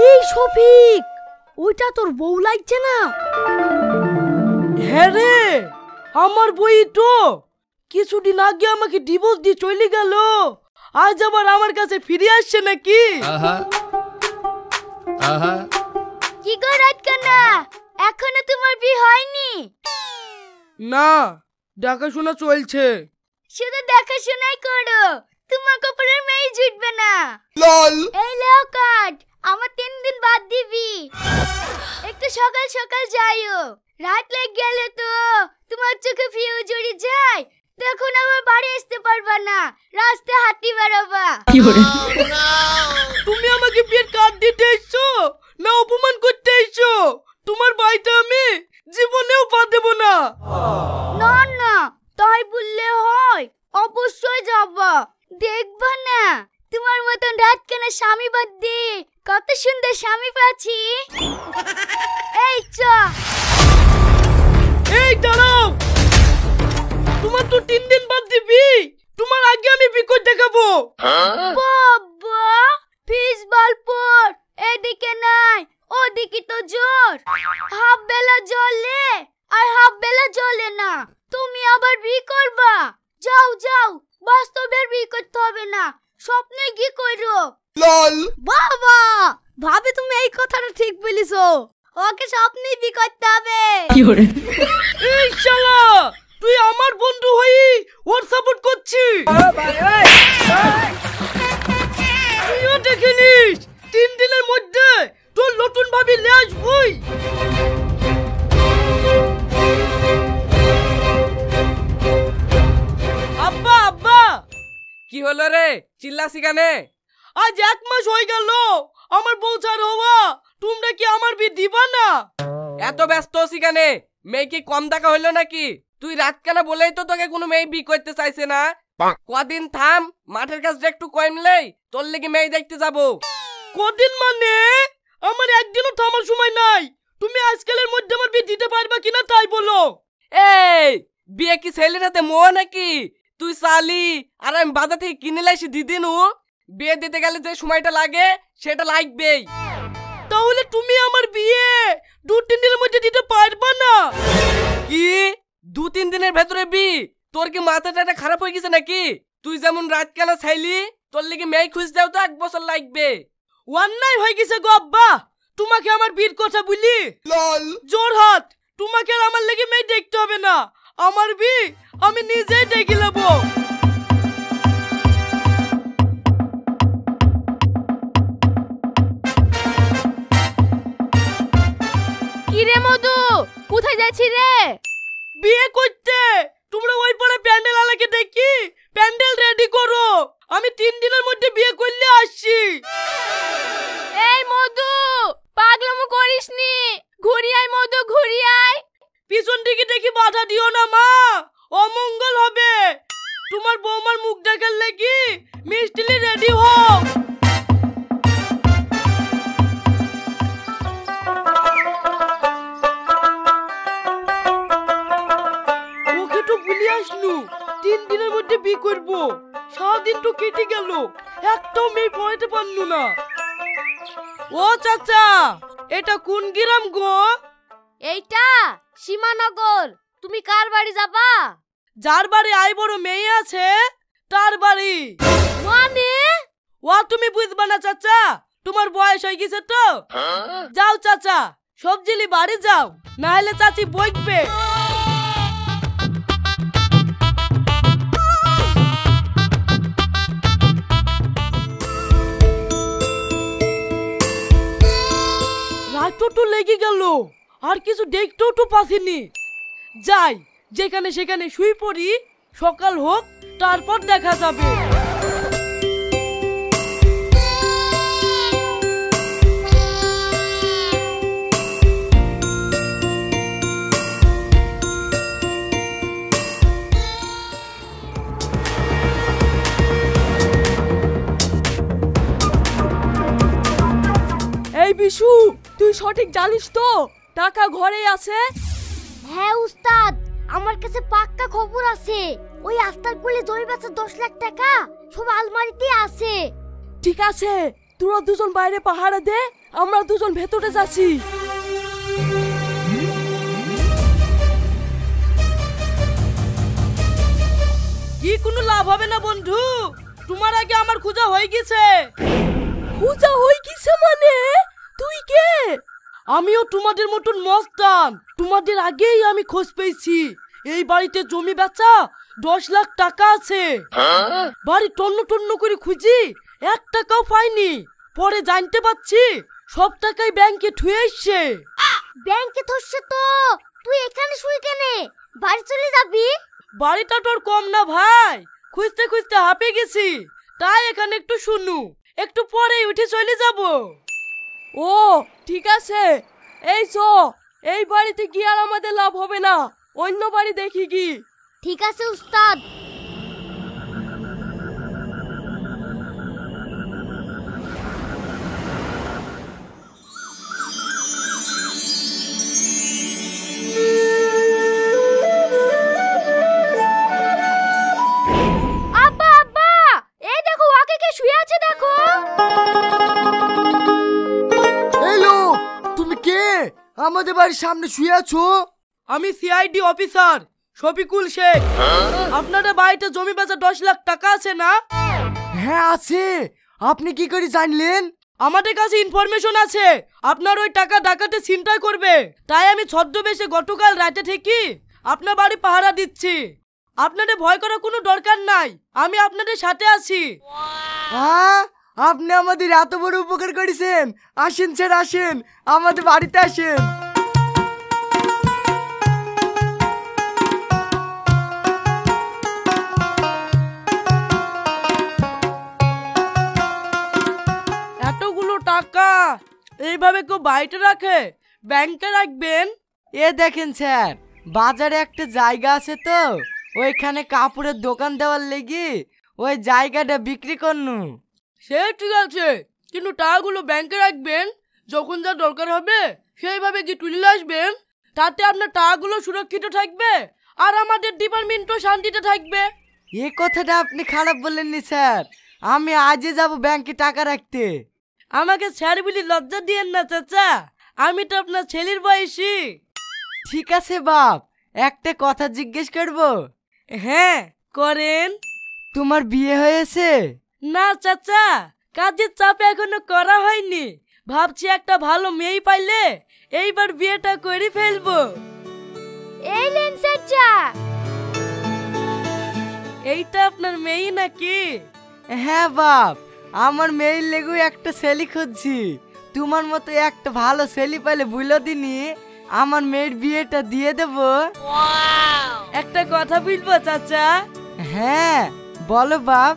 এই শফিক, ওইটা তোর বউ লাগছে না? হ্যাঁ রে, আমার বই তো কিছুদিন আগে আমাকে ডিভোর্স দিয়ে চলে গেল, আজ আবার আমার কাছে ফিরে আসছে নাকি? কি গো রাতকানা, এখনো তোমার বিয়ে হয়নি? না, দেখাশোনা চলছে। শুধু দেখাশোনাই করো, তোমার কপালের মেয়ে জুটবে না। এই লেও কাট, আমার 3 দিন বাদ দিবি। একটু সকাল সকাল যাইও, রাত লেগে গেলে তো তোমার চোখে ফিউজ উড়ে যায়, তখন আবার বাড়ি আসতে পারবা না, রাস্তায় হাঁটি বেড়াবা। তুমি আমাকে বিয়ের কার্ড দিতে এসছো না অপমান করতে এসছো? তোমার ভাইটা আমি জীবনেও পা দেব না। না না, তাই বললে হয়? অবশ্যই যাবা, দেখবা না তোমার মতন রাতকানা স্বামী বাদ দিয়ে কত সুন্দর স্বামী পাচ্ছি। এই চ। এই দাঁড়াও, তোমার তো 3 দিন বাদ দিবি, তোমার আগে আমি বিকট দেখাবো। বাবা, ফিস বালপুর এদিকে নাই, ওদিকে তো জোর। হাফ বেলা জ্বলে আর হাফ বেলা জ্বলে না, তুমি আবার বিয়ে করবা? যাও যাও, বাস্তবের বিয়ে করতে হবে না, স্বপ্নে কি করো? বাবা, ভাবে তুমি এই কথাটা ঠিক বলিছো, ওকে স্বপ্নেই বিয়ে করতে হবে। এই শালা, তুই আমার বন্ধু হই ওর সাপোর্ট করছিস? তুইও দেখে নিস 3 দিনের মধ্যে তোর নতুন ভাবি নিয়ে আসবই। আব্বা আব্বা। কি হলো রে, চিল্লাসি কেনে? আজ 1 মাস হয়ে গেল আমার বউ ছাড় হওয়া, তোমরা কি আমার বিয়ে দিবা না? এত ব্যস্ত আছি কেনে? মেয়ে কি কম দেখা হইলো নাকি? তুই রাত কেনা বলেই তো তোকে কোনো মেয়ে বিয়ে করতে চাইছে না। কদিন থাম, মাঠের কাজটা একটু কমলেই তোর লেগে মেয়ে দেখতে যাবো। কদিন মানে? আমার একদিনও থামার সময় নাই, তুমি আজকালের মধ্যে আমার বিয়ে দিতে পারবা কিনা তাই বলো। এই বিয়ে কি ছেলের হাতে মোয়া নাকি? তুই চালি আর আমি বাজার থেকে কিনে লাইছি দিদিনু। বিয়ে দিতে গেলে যে সময়টা লাগে সেটা লাগবেই। তাহলে তুমি আমার বিয়ে 2-3 দিনের মধ্যে দিতে পারবা না? কি 2-3 দিনের ভেতরে বিয়ে? তোর কি মাথাটা খারাপ হয়ে গেছে নাকি? তুই যেমন রাত কেনা চাইলি, তোর লেগে মেয়ে খুঁজতেও তো 1 বছর লাগবে। অন্যায় হয়ে গেছে গো আব্বা, তোমাকে আমার বিয়ের কথা বলি। জোর হাত, তোমাকে আর আমার লেগে মেয়ে দেখতে হবে না, আমার বিয়ে আমি নিজেই দেখে নেবো। কি রে মধু, কোথায় যাচ্ছি রে? বিয়ে করতে। তোমরা ওই পরে প্যান্ডেল আলাকে দেখি প্যান্ডেল রেডি করো, আমি 3 দিনের মধ্যে বিয়ে করলে আসছি। এই মধু, পাগলামো করিসনি, ঘুরি আয় মধু, ঘুরি আয়। পিছন দিকে দেখি বাধা দিও না মা, অমঙ্গল হবে। তোমার বৌমার মুখ দেখার লাগি মিষ্টিলি রেডি হও। ওকে তো ভুলে আসলু, 3 দিনের মধ্যে বিয়ে করবো। সারাদিন তো কেটে গেল, একটাও মেয়ে পড়াতে পারলু না। ও চাচা, এটা কোন গ্রাম গো? এইটা সীমানগর। তুমি কার বাড়ি যাবা? যার বাড়ি আই বড় মেয়ে আছে তার বাড়ি। মানে? ও তুমি বুঝবা না চাচা, তোমার বয়স হয়ে গেছে তো। যাও চাচা, সবজিলি বাড়ি যাও, না হলে চাচি বইকবে। রাতও তো লেগে গেল, আর কিছু দেখতেও তো পাসিনি। যাই, যেখানে সেখানে শুই পড়ি, সকাল হোক তারপর দেখা যাবে। এই বিশু, তুই সঠিক জানিস তো টাকা ঘরেই আছে? হ্যাঁ উস্তাদ, আমার কাছে পাক্কা খবর আছে। ওই আস্তার কোলে জমি বেচা 10 লাখ টাকা সব আলমারিতে আছে। ঠিক আছে, তোরা দুজন বাইরে পাহারা দে, আমরা দুজন ভেতরে যাচ্ছি। কি কোনো লাভ হবে না বন্ধু, তোমার আগে আমার খোঁজা হয়ে গেছে। খোঁজা হয়ে গেছে মানে? তুই কে? আমিও তোমাদের মতন মস্তান, তোমাদের আগেই আমি খোঁজ পেয়েছি। এই বাড়িতে জমি বেচা 10 লাখ টাকা আছে। বাড়ি টন্ন টন্ন করে খুঁজি 1 টাকাও পাইনি। পরে জানতে পারছি সব টাকাই ব্যাংকে ঠুয়ে এসছে। ব্যাংকে থসছে তো তুই এখানে শুই কেনে? বাড়ি চলে যাবি? বাড়িটা তোর কম না ভাই, খুঁজতে খুঁজতে হাঁপিয়ে গেছি, তাই এখানে একটু শুনু, একটু পরেই উঠে চলে যাব। ও ঠিক আছে, এই চো, এই বাড়িতে গিয়ে আর আমাদের লাভ হবে না, অন্য বাড়ি দেখি কি। ঠিক আছে উস্তাদ। আব্বা আব্বা, এই দেখো ওকে কে শুয়ে আছে দেখো। হ্যালো, তুমি কে? আমাদের বাড়ির সামনে শুয়ে আছো? আমি সিআইডি অফিসার শফিকুল শেখ। আপনাদের বাড়িতে জমি বেচা 10 লাখ টাকা আছে না? হ্যাঁ আছে। আপনি কি করে জানলেন? আমাদের কাছে ইনফরমেশন আছে আপনার ওই টাকা ডাকাতে ছিনতাই করবে, তাই আমি ছদ্মবেশে গতকাল রাতে থেকে আপনার বাড়ি পাহারা দিচ্ছি। আপনাদের ভয় করার কোনো দরকার নাই, আমি আপনাদের সাথে আছি। আপনি আমাদের এত বড় উপকার করেছেন। আসেন স্যার, আসেন, আমাদের বাড়িতে আসেন। এতগুলো টাকা এইভাবে কেউ বাড়িতে রাখে? ব্যাংকে রাখবেন। এ দেখেন স্যার, বাজারে একটা জায়গা আছে তো, ওইখানে কাপড়ের দোকান দেওয়ার লেগে ওই জায়গাটা বিক্রি করনু। সে ঠিক আছে, কিন্তু টাকাগুলো ব্যাংকে রাখবেন, যখন যা দরকার হবে সেইভাবে কি তুলে আসবেন। তাতে আপনার টাকাগুলো সুরক্ষিত থাকবে আর আমাদের ডিপার্টমেন্টও শান্তিতে থাকবে। এ কথাটা আপনি খারাপ বললেননি স্যার, আমি আজই যাব ব্যাংকে টাকা রাখতে। আমাকে স্যার বলি লজ্জা দিয়েন না চাচা, আমি তো আপনার ছেলের বয়সী। ঠিক আছে বাপ, একটা কথা জিজ্ঞেস করব? হ্যাঁ করেন। তোমার বিয়ে হয়েছে? না চাচা, কাজের চাপে এখনো করা হয়নি, ভাবছি একটা ভালো মেয়ে পাইলে এইবার বিয়েটা করে ফেলবো। এই লেন চাচা। এইটা আপনার মেয়ে নাকি? হ্যাঁ বাপ, আমার মেয়ের লেগু একটা ছেলে খুঁজছি। তোমার মতো একটা ভালো ছেলে পাইলে বুঝলো দিনি, আমার মেয়ের বিয়েটা দিয়ে দেব। একটা কথা বলবো চাচা? হ্যাঁ বলো বাপ।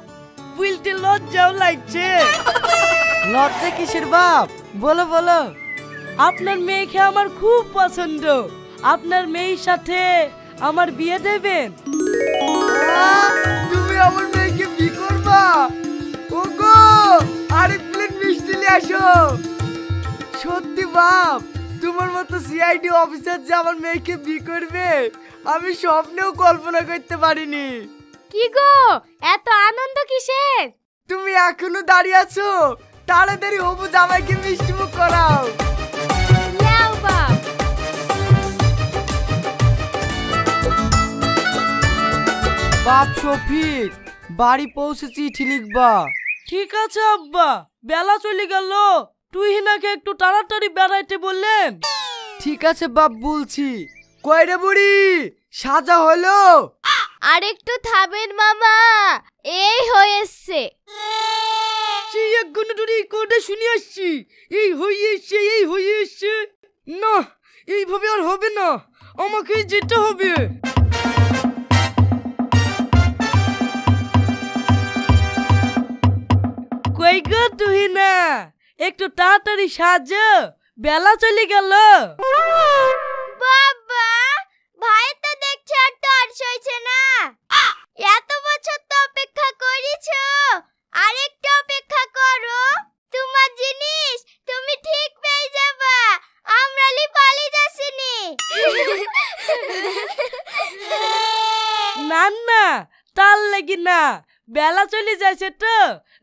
বলতে লজ্জাও লাগছে। লজ্জা কিসের বাপ, বলো বলো। আপনার মেয়েকে আমার খুব পছন্দ, আপনার মেয়ের সাথে আমার বিয়ে দেবেন? তুমি আমার মেয়েকে বিয়ে করবা? ওগো, আরেক প্লেট মিষ্টি নিয়ে আসো। সত্যি বাপ, তোমার মতো সিআইডি অফিসার যে আমার মেয়েকে বিয়ে করবে আমি স্বপ্নেও কল্পনা করতে পারিনি। কি গো, এত আনন্দ কিসের? তুমি এখনো দাঁড়িয়ে আছো? তাড়াতাড়ি হবু জামাইকে মিষ্টি মুখ করাও। নাও বাপ। বাপ শফিক, বাড়ি পৌঁছে চিঠি লিখবা। ঠিক আছে আব্বা, বেলা চলে গেল, তুই হিনাকে একটু তাড়াতাড়ি বেড়াইতে বললেন। ঠিক আছে বাপ, বলছি। কয়রে বুড়ি, সাজা হলো? আর একটু থামেন মামা, এই হয়েছে। সেই এক ঘন্টা ধরে এই কথা শুনে আসছি, এই হয়ে এসছে, এই হয়ে এসছে। না, এইভাবে আর হবে না, আমাকে যেতে হবে। কই গো তুই না, একটু তাড়াতাড়ি সাজো, বেলা চলে গেল। বাবা, ভাই তো দেখছে আর তর সইছে না। এত বছর তো অপেক্ষা করেছো, আর একটু অপেক্ষা করো, তোমার জিনিস তুমি ঠিক পেয়ে যাবা। আমরা পালিয়ে যাচ্ছিনি। না না, তার লাগি না, বেলা চলে যাচ্ছে তো,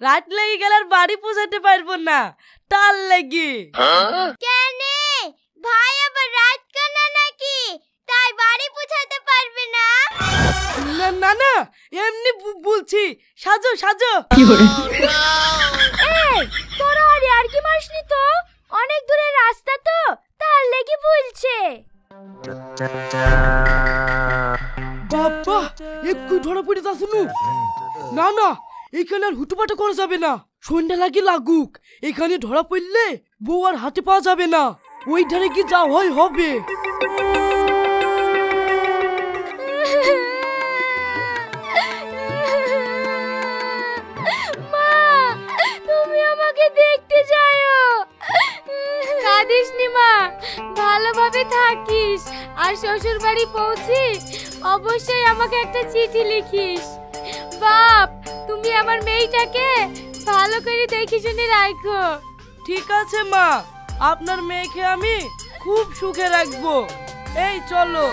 রাত লেগে গেলে আর বাড়ি পৌঁছাতে পারবো না, তার লাগি। কেনে ভাই আবার রাত কানা নাকি, তাই বাড়ি পৌঁছাতে পারবে না? না না না, এমনি বলছি, সাজো সাজো। এই তোরা আর কি মাসনি তো, অনেক দূরের রাস্তা তো, তার লাগি বলছে। বাবা একটু ধরা পড়ে যা শুনু। না না, এখানে আর হুটুপাটা করা যাবে না, সন্ধ্যা লাগে লাগুক, এখানে ধরা পড়লে বউ আর হাতে পাওয়া যাবে না, ওই ধারে কি যা হয় হবে। মা তুমি আমাকে দেখতে যাও। কাঁদিস নি মা, ভালোভাবে থাকিস, আর শ্বশুর বাড়ি পৌঁছি অবশ্যই আমাকে একটা চিঠি লিখিস। বাপ তুমি আমার মেয়েটাকে ভালো করে দেখে শুনে রাখো। ঠিক আছে মা, আপনার মেয়েকে আমি খুব সুখে রাখবো। এই চলো।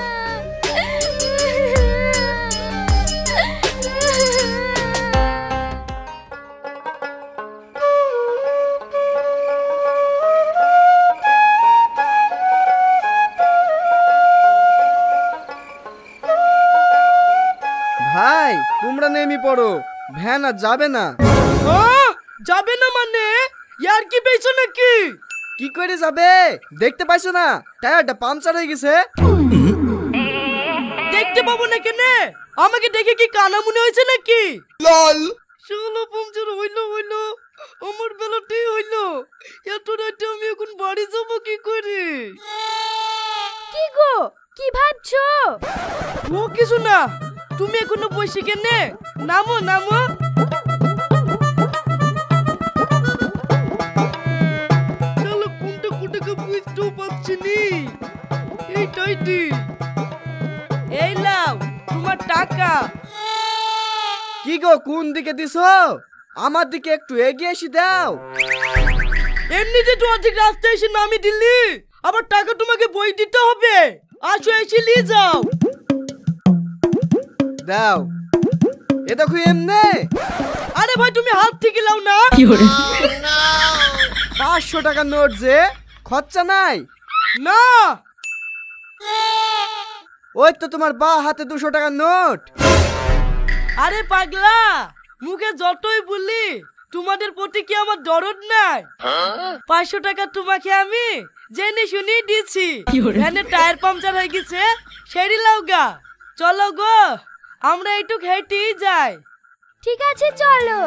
ভাই তোমরা নেমে পড়ো, ভ্যান আর যাবে না। যাবে না মানে ইয়ার কি পেয়েছো নাকি? কি করে যাবে, দেখতে পাইছো না টায়ারটা পাংচার হয়ে গেছে। দেখতে পাবো না কেনে, আমাকে দেখে কি কানা মনে হয়েছে নাকি? লল ষোলো পাংচার হইলো হইলো, আমার বেলাতেই হইলো, এত রাতে আমি এখন বাড়ি যাবো কি করে? কি গো কি ভাবছো? ও কিছু না, তুমি এখনো বসে কেনে, নামো নামো। চলো কোনটা কোটাকে বুঝতেও পারছি নি, এইটাই দি। এই লাও তোমার টাকা। কি গো কোন দিকে দিছো, আমার দিকে একটু এগিয়ে এসে দাও। এমনিতে তো অর্ধেক রাস্তায় এসে নামি দিলি, আবার টাকা তোমাকে বই দিতে হবে, আসো এসে নিয়ে যাও। দাও, এ দেখো এমনে। আরে ভাই তুমি হাত থেকে লাও না। 500 টাকার নোট যে, খরচা নাই না। ওই তো তোমার বা হাতে 200 টাকার নোট। আরে পাগলা, মুখে যতই বলি তোমাদের প্রতি কি আমার দরদ নাই? 500 টাকা তোমাকে আমি জেনে শুনি দিছি, ভ্যানের টায়ার পাংচার হয়ে গেছে, সেরি লাও গা। চলো গো, আমরা একটু হেঁটেই যাই। ঠিক আছে চলো।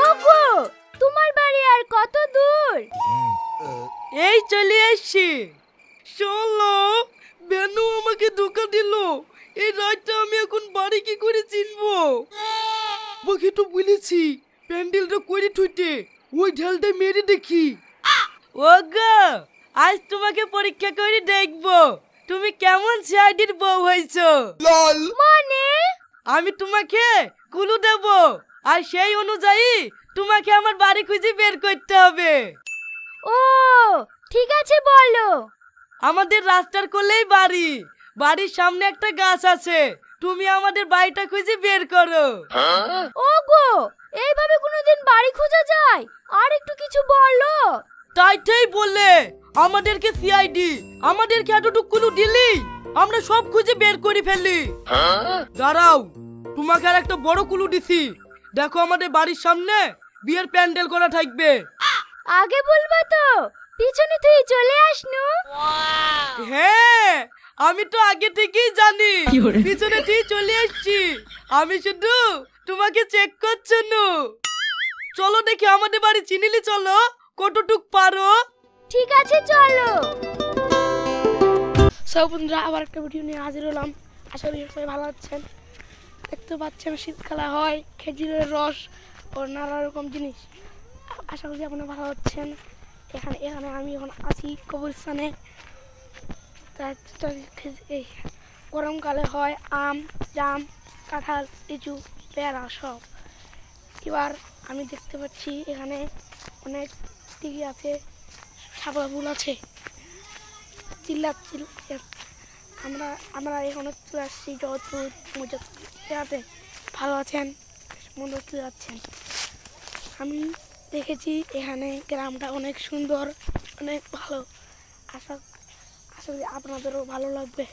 ওগো তোমার বাড়ি আর কত দূর? এই চলে এসছি। চলো, বেনু আমাকে ধোকা দিল, এই রাতটা আমি এখন বাড়ি কি করে চিনবো? ওকে তো বলেছি প্যান্ডেলটা করে ঠুইতে, ওই ঢালটা মেরে দেখি। ওগো আজ তোমাকে পরীক্ষা করে দেখবো তুমি কেমন সিআইডির বউ হয়েছো। মানে আমি তোমাকে কুলু দেব, আর সেই অনুযায়ী তোমাকে আমার বাড়ি খুঁজে বের করতে হবে। ও ঠিক আছে বলো। আমাদের রাস্তার কোলেই বাড়ি, বাড়ির সামনে একটা গাছ আছে, তুমি আমাদের বাড়িটা খুঁজে বের করো। ওগো এইভাবে কোনোদিন বাড়ি খোঁজা যায়? আর একটু কিছু বলো। তাইটাই বললে আমাদেরকে সিআইডি, আমাদেরকে এতটুকু কুলু দিলি আমরা সব খুঁজে বের করে ফেলি। দাঁড়াও, তোমাকে আর একটা বড় কুলু দিছি, দেখো আমাদের বাড়ির সামনে বিয়ের প্যান্ডেল করা থাকবে। আগে বলবা তো, পিছনে তুই চলে আসনু। হ্যাঁ আমি তো আগে থেকেই জানি, পিছনে তুই চলে আসছি, আমি শুধু তোমাকে চেক করছি না। চলো দেখি আমাদের বাড়ি চিনিলি, চলো কতটুক পারো। ঠিক আছে চলো। সব বন্ধুরা আবার একটা ভিডিও নিয়ে হাজির হলাম, আশা করি সবাই ভালো আছেন। দেখতে পাচ্ছেন শীতকালে হয় খেজুরের রস ও নানা রকম জিনিস, আশা করি আপনারা ভালো আছেন। এখানে আমি এখন আছি কবরস্থানে। এই গরমকালে হয় আম, জাম, কাঁঠাল, লিচু, পেয়ারা সব। এবার আমি দেখতে পাচ্ছি এখানে অনেক দিকে আছে, শাপলা ফুল আছে। আমরা আমরা এখানে চলে আসছি জয়পুর মজাতে। ভালো আছেন, মনে চলে যাচ্ছেন। আমি দেখেছি এখানে গ্রামটা অনেক সুন্দর, অনেক ভালো। আশা করি আপনাদেরও ভালো লাগবে।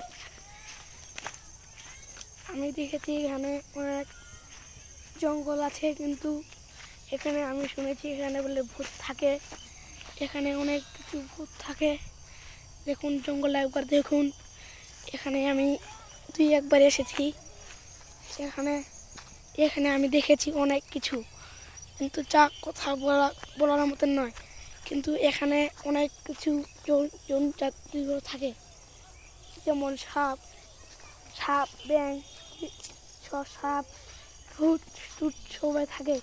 আমি দেখেছি এখানে অনেক জঙ্গল আছে, কিন্তু এখানে আমি শুনেছি এখানে বলে ভূত থাকে। এখানে অনেক কিছু ভূত থাকে। দেখুন জঙ্গলে একবার দেখুন। এখানে আমি একবার এসেছি। এখানে আমি দেখেছি অনেক কিছু, কিন্তু যা কথা বলার মতন নয়। কিন্তু এখানে অনেক কিছু জন্তু থাকে, যেমন সাপ ব্যাঙ সাপ ভূত টুত সবাই থাকে।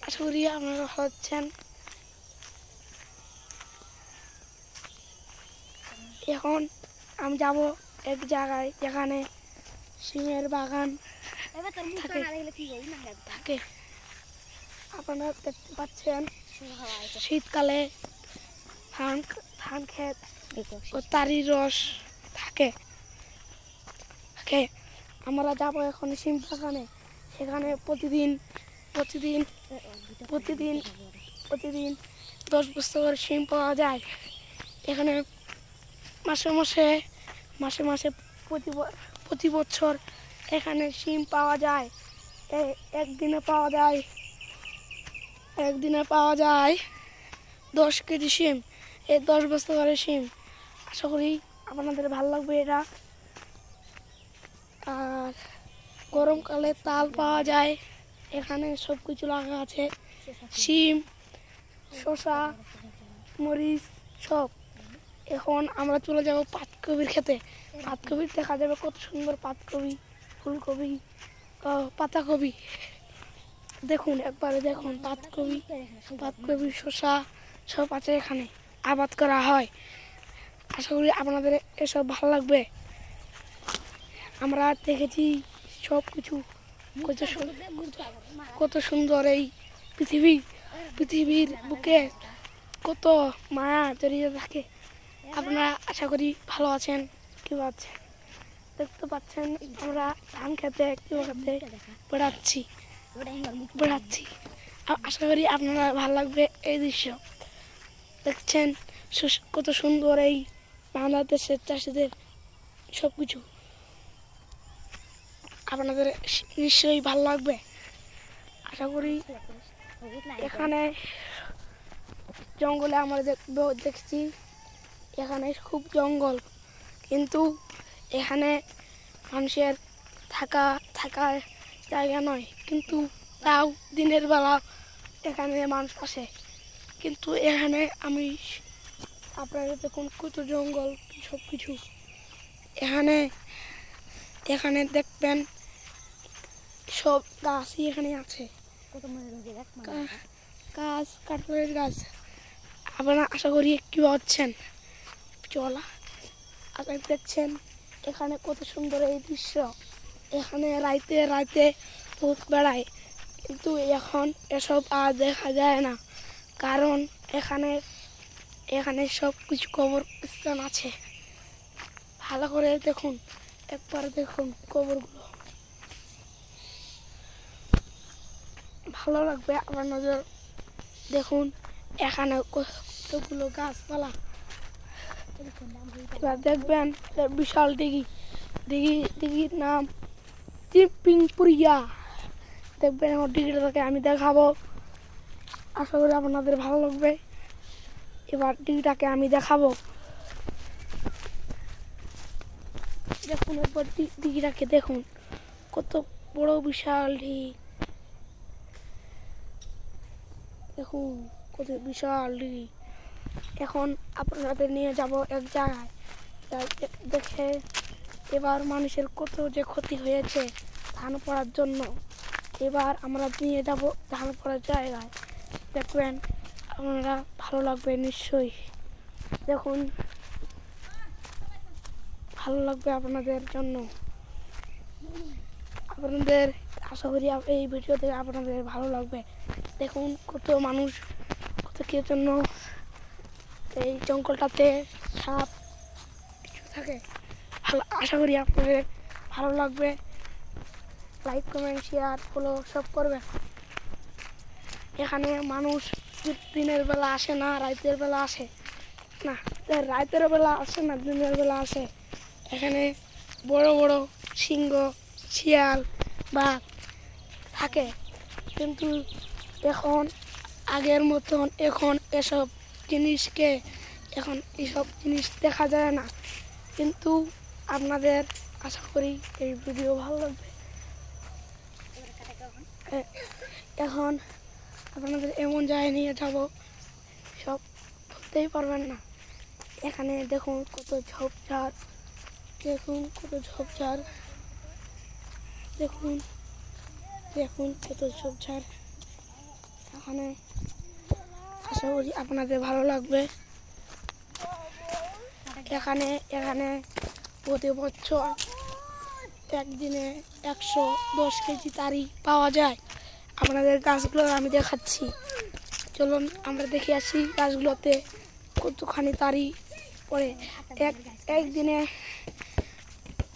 আশা করি আপনারা হচ্ছেন। এখন আমি যাব এক জায়গায় যেখানে সিমের বাগান থাকে। আপনারা দেখতে পাচ্ছেন শীতকালে ধান ক্ষেত ও তারি রস থাকে। আমরা যাব এখন সিম বাগানে। সেখানে প্রতিদিন 10 বস্তা করে সিম পাওয়া যায়। এখানে মাসে মাসে প্রতি বছর এখানে সিম পাওয়া যায়। একদিনে পাওয়া যায় 10 কেজি সিম, 10 বস্তা করে সিম। আশা করি আপনাদের ভালো লাগবে এটা। আর গরমকালে তাল পাওয়া যায়। এখানে সব কিছু লাগা আছে, সিম, শসা, মরিচ সব। এখন আমরা চলে যাব পাতকপির খেতে। পাতকপির দেখা যাবে কত সুন্দর পাতকপি, ফুলকপি, পাতাকপি। দেখুন একবারে দেখুন পাতকপি শসা সব আছে, এখানে আবাদ করা হয়। আশা করি আপনাদের এসব ভালো লাগবে। আমরা দেখেছি সব কিছু, কত সুন্দর এই পৃথিবীর বুকে কত মায়া জড়িয়ে থাকে। আপনারা আশা করি ভালো আছেন। কি আছেন দেখতে পাচ্ছেন আমরা ধান খেতে বেড়াচ্ছি। আশা করি আপনারা ভালো লাগবে এই দৃশ্য। দেখছেন কত সুন্দর এই বাংলাদেশের চাষিদের সব কিছু। আপনাদের নিশ্চয়ই ভালো লাগবে। আশা করি এখানে জঙ্গলে আমরা দেখছি এখানে খুব জঙ্গল, কিন্তু এখানে মানুষের থাকার জায়গা নয়। কিন্তু তাও দিনের বেলা এখানে মানুষ আসে। কিন্তু এখানে আপনারা দেখুন কত জঙ্গল সব কিছু। এখানে দেখবেন সব গাছই এখানে আছে, কাঁঠালের গাছ। আপনারা আশা করি কি পাচ্ছেন চলা। আপনারা দেখছেন এখানে কত সুন্দর এই দৃশ্য। এখানে রাইতে ভূত বেড়ায়, কিন্তু এখন এসব আর দেখা যায় না, কারণ এখানে সব কিছু কবরস্থান আছে। ভালো করে দেখুন, একবার দেখুন কবরগুলো, ভালো লাগবে আপনাদের। দেখুন এখানে কতগুলো গাছপালা। এবার দেখবেন বিশাল দিঘির নাম ত্রিপিংপুরিয়া। দেখবেন আমার দিঘিটাকে আমি দেখাবো। আশা করি আপনাদের ভালো লাগবে। এবার দিঘিটাকে আমি দেখাবো। দেখুন একবার দিঘিটাকে দেখুন, কত বড় বিশাল দিঘি। দেখুন কত বিশাল দিঘি। এখন আপনাদের নিয়ে যাব এক জায়গায় দেখে এবার মানুষের কত যে ক্ষতি হয়েছে ধান পড়ার জন্য। এবার আমরা নিয়ে যাব ধান পড়ার জায়গায়। দেখবেন আপনারা ভালো লাগবে নিশ্চয়ই। দেখুন ভালো লাগবে আপনাদের জন্য। আপনাদের আশা করি এই ভিডিওতে আপনাদের ভালো লাগবে। দেখুন কত মানুষ কত কি জন্য এই জঙ্গলটাতে সাপ কিছু থাকে। ভালো, আশা করি আপনাদের ভালো লাগবে। লাইক, কমেন্ট, শেয়ার, ফলো সব করবেন। এখানে মানুষ দিনের বেলা আসে না, রাতের বেলা আসে না, রাতের বেলা আসে না, দিনের বেলা আসে। এখানে বড় বড় সিংহ, শিয়াল, বাঘ থাকে, কিন্তু এখন আগের মতন এখন এসব জিনিসকে এখন এসব জিনিস দেখা যায় না। কিন্তু আপনাদের আশা করি এই ভিডিও ভালো লাগবে। এখন আপনাদের এমন জায়গায় নিয়ে যাব সব ধরতেই পারবেন না। এখানে দেখুন কত ঝোপঝাড়, দেখুন কত ঝোপঝাড়, দেখুন দেখুন কত ঝোপঝাড়। এখানে আশা করি আপনাদের ভালো লাগবে। এখানে প্রতি বছর একদিনে 110 কেজি তারি পাওয়া যায়। আপনাদের গাছগুলো আমি দেখাচ্ছি, চলুন আমরা দেখে আসি গাছগুলোতে কতখানি তারি পড়ে। একদিনে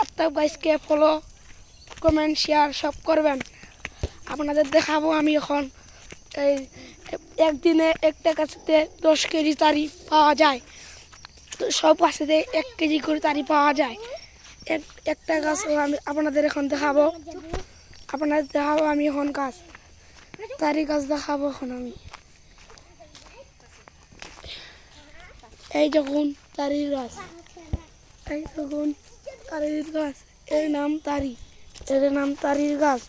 আপনার গাছকে ফলো, কমেন্ট, শেয়ার সব করবেন। আপনাদের দেখাবো আমি এখন এই একদিনে একটা গাছেতে 10 কেজি তারি পাওয়া যায়। তো সব গাছেতে 1 কেজি করে তারি পাওয়া যায়। একটা গাছ আমি আপনাদের এখন দেখাবো। আপনাদের দেখাবো আমি এখন গাছ, তারি গাছ দেখাবো এখন আমি। এই দেখুন তারির গাছ, এই দেখুন তারির গাছ, এর নাম তারি, এর নাম তারির গাছ।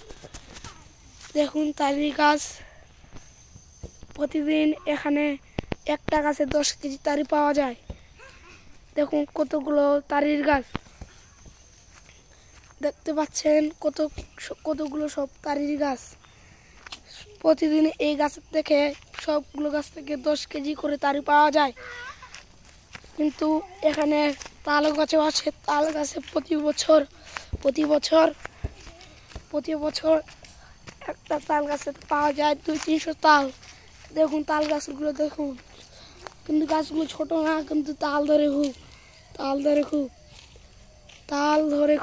দেখুন তারির গাছ, প্রতিদিন এখানে একটা গাছে 10 কেজি তারি পাওয়া যায়। দেখুন কতগুলো তারির গাছ দেখতে পাচ্ছেন, কতগুলো সব তারির গাছ। প্রতিদিন এই গাছের থেকে সবগুলো গাছ থেকে 10 কেজি করে তারি পাওয়া যায়। কিন্তু এখানে তাল গাছও আছে, তাল গাছে প্রতি বছর একটা তাল গাছে পাওয়া যায় 200-300 তাল। দেখুন তাল গাছগুলো দেখুন, কিন্তু গাছগুলো ছোট না, কিন্তু তাল ধরে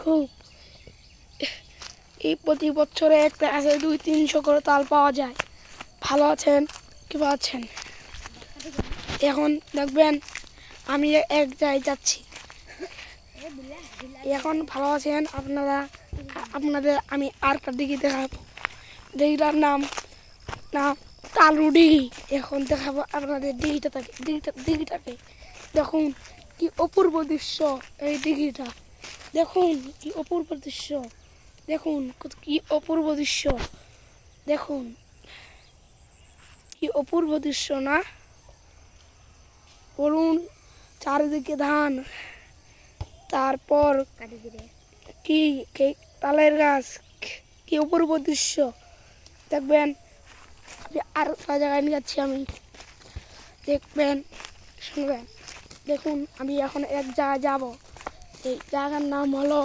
খুব। এই প্রতি বছরে একটা গাছে 200-300 করে তাল পাওয়া যায়। ভালো আছেন, কি আছেন? এখন দেখবেন আমি এক জায়গায় যাচ্ছি। এখন ভালো আছেন আপনাদের আমি আর একটা দিঘি দেখাবো। দিঘিটার নাম তালুডিঘি। এখন দেখাবো আপনাদের দিঘিটাকে। দেখুন কি অপূর্ব দৃশ্য এই দিঘিটা, দেখুন কি অপূর্ব দৃশ্য, দেখুন কি অপূর্ব দৃশ্য, দেখুন কি অপূর্ব দৃশ্য না? বলুন, চারিদিকে ধান, তারপর কি তালের গাছ, কি অপূর্ব দৃশ্য। দেখবেন আর একটা জায়গায় নিয়ে যাচ্ছি আমি, দেখবেন, শুনবেন। দেখুন আমি এখন এক জায়গায় যাব, এই জায়গার নাম হলো